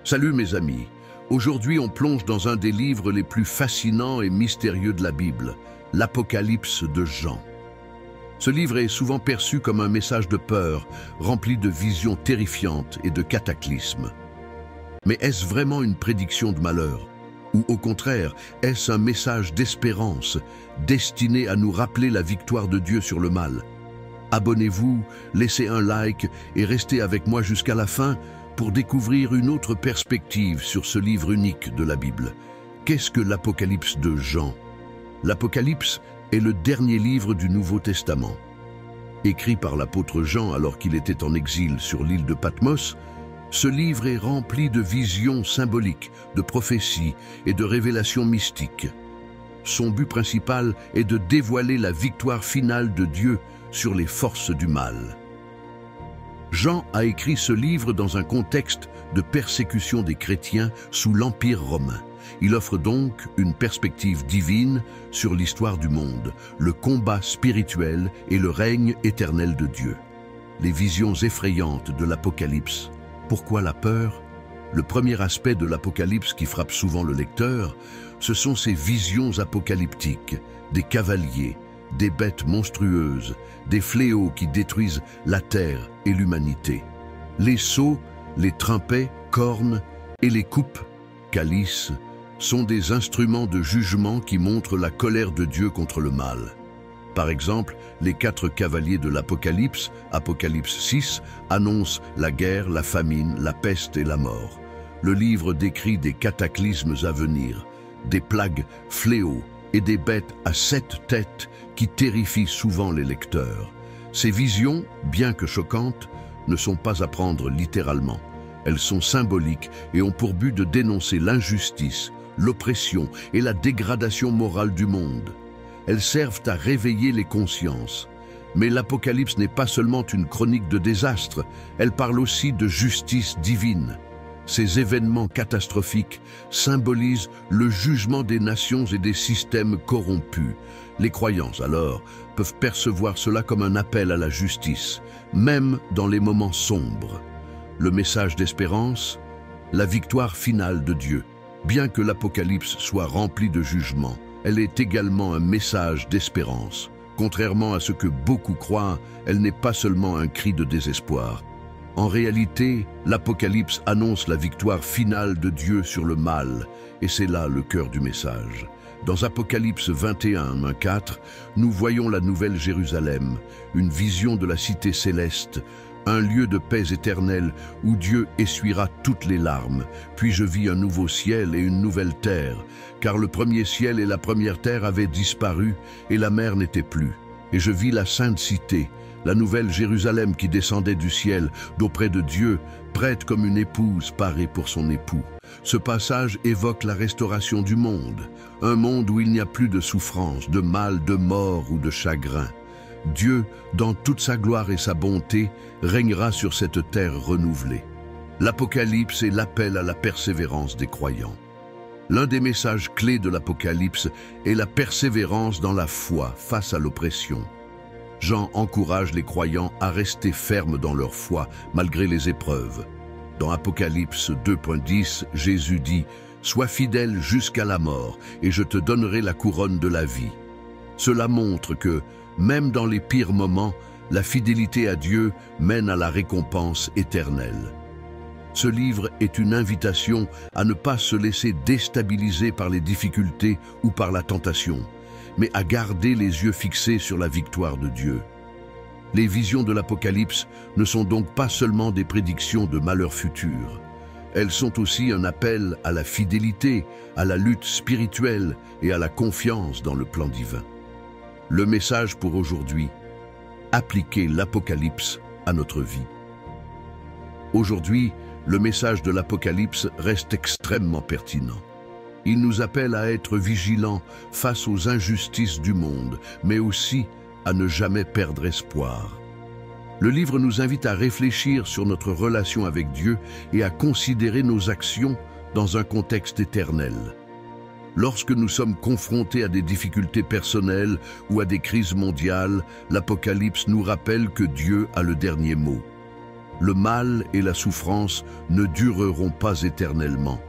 Salut mes amis, aujourd'hui on plonge dans un des livres les plus fascinants et mystérieux de la Bible, l'Apocalypse de Jean. Ce livre est souvent perçu comme un message de peur, rempli de visions terrifiantes et de cataclysmes. Mais est-ce vraiment une prédiction de malheur? Ou au contraire, est-ce un message d'espérance, destiné à nous rappeler la victoire de Dieu sur le mal? Abonnez-vous, laissez un like et restez avec moi jusqu'à la fin pour découvrir une autre perspective sur ce livre unique de la Bible. Qu'est-ce que l'Apocalypse de Jean? L'Apocalypse est le dernier livre du Nouveau Testament. Écrit par l'apôtre Jean alors qu'il était en exil sur l'île de Patmos, ce livre est rempli de visions symboliques, de prophéties et de révélations mystiques. Son but principal est de dévoiler la victoire finale de Dieu sur les forces du mal. Jean a écrit ce livre dans un contexte de persécution des chrétiens sous l'Empire romain. Il offre donc une perspective divine sur l'histoire du monde, le combat spirituel et le règne éternel de Dieu. Les visions effrayantes de l'Apocalypse. Pourquoi la peur? Le premier aspect de l'Apocalypse qui frappe souvent le lecteur, ce sont ces visions apocalyptiques, des cavaliers, des bêtes monstrueuses, des fléaux qui détruisent la terre et l'humanité. Les sceaux, les trimpets, cornes et les coupes, calices, sont des instruments de jugement qui montrent la colère de Dieu contre le mal. Par exemple, les 4 cavaliers de l'Apocalypse, Apocalypse 6, annoncent la guerre, la famine, la peste et la mort. Le livre décrit des cataclysmes à venir, des plagues, fléaux et des bêtes à 7 têtes qui terrifient souvent les lecteurs. Ces visions, bien que choquantes, ne sont pas à prendre littéralement. Elles sont symboliques et ont pour but de dénoncer l'injustice, l'oppression et la dégradation morale du monde. Elles servent à réveiller les consciences. Mais l'Apocalypse n'est pas seulement une chronique de désastre, elle parle aussi de justice divine. Ces événements catastrophiques symbolisent le jugement des nations et des systèmes corrompus. Les croyants, alors, peuvent percevoir cela comme un appel à la justice, même dans les moments sombres. Le message d'espérance, la victoire finale de Dieu. Bien que l'Apocalypse soit remplie de jugement, elle est également un message d'espérance. Contrairement à ce que beaucoup croient, elle n'est pas seulement un cri de désespoir. En réalité, l'Apocalypse annonce la victoire finale de Dieu sur le mal, et c'est là le cœur du message. Dans Apocalypse 21, 4, nous voyons la nouvelle Jérusalem, une vision de la cité céleste, un lieu de paix éternelle où Dieu essuiera toutes les larmes. Puis je vis un nouveau ciel et une nouvelle terre, car le premier ciel et la première terre avaient disparu et la mer n'était plus. Et je vis la sainte cité, la nouvelle Jérusalem qui descendait du ciel, d'auprès de Dieu, prête comme une épouse parée pour son époux. Ce passage évoque la restauration du monde, un monde où il n'y a plus de souffrance, de mal, de mort ou de chagrin. Dieu, dans toute sa gloire et sa bonté, régnera sur cette terre renouvelée. L'Apocalypse est l'appel à la persévérance des croyants. L'un des messages clés de l'Apocalypse est la persévérance dans la foi face à l'oppression. Jean encourage les croyants à rester fermes dans leur foi, malgré les épreuves. Dans Apocalypse 2.10, Jésus dit « Sois fidèle jusqu'à la mort, et je te donnerai la couronne de la vie ». Cela montre que, même dans les pires moments, la fidélité à Dieu mène à la récompense éternelle. Ce livre est une invitation à ne pas se laisser déstabiliser par les difficultés ou par la tentation, mais à garder les yeux fixés sur la victoire de Dieu. Les visions de l'Apocalypse ne sont donc pas seulement des prédictions de malheurs futurs. Elles sont aussi un appel à la fidélité, à la lutte spirituelle et à la confiance dans le plan divin. Le message pour aujourd'hui, appliquer l'Apocalypse à notre vie. Aujourd'hui, le message de l'Apocalypse reste extrêmement pertinent. Il nous appelle à être vigilants face aux injustices du monde, mais aussi à ne jamais perdre espoir. Le livre nous invite à réfléchir sur notre relation avec Dieu et à considérer nos actions dans un contexte éternel. Lorsque nous sommes confrontés à des difficultés personnelles ou à des crises mondiales, l'Apocalypse nous rappelle que Dieu a le dernier mot. Le mal et la souffrance ne dureront pas éternellement.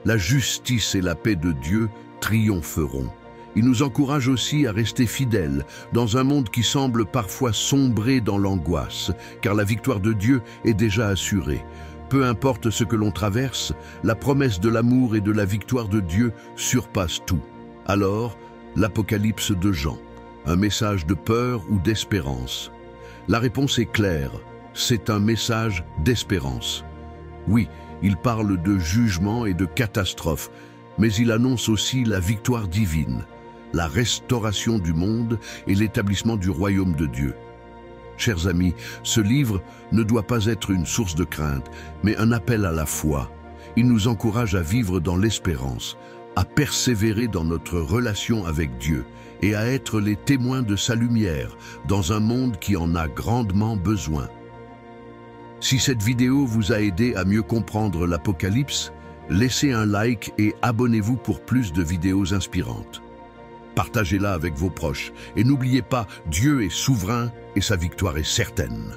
La justice et la paix de Dieu triompheront. Il nous encourage aussi à rester fidèles dans un monde qui semble parfois sombrer dans l'angoisse, car la victoire de Dieu est déjà assurée. Peu importe ce que l'on traverse, la promesse de l'amour et de la victoire de Dieu surpasse tout. Alors, l'Apocalypse de Jean, un message de peur ou d'espérance? La réponse est claire, c'est un message d'espérance. Oui, il parle de jugement et de catastrophe, mais il annonce aussi la victoire divine, la restauration du monde et l'établissement du royaume de Dieu. Chers amis, ce livre ne doit pas être une source de crainte, mais un appel à la foi. Il nous encourage à vivre dans l'espérance, à persévérer dans notre relation avec Dieu et à être les témoins de sa lumière dans un monde qui en a grandement besoin. Si cette vidéo vous a aidé à mieux comprendre l'Apocalypse, laissez un like et abonnez-vous pour plus de vidéos inspirantes. Partagez-la avec vos proches et n'oubliez pas, Dieu est souverain et sa victoire est certaine.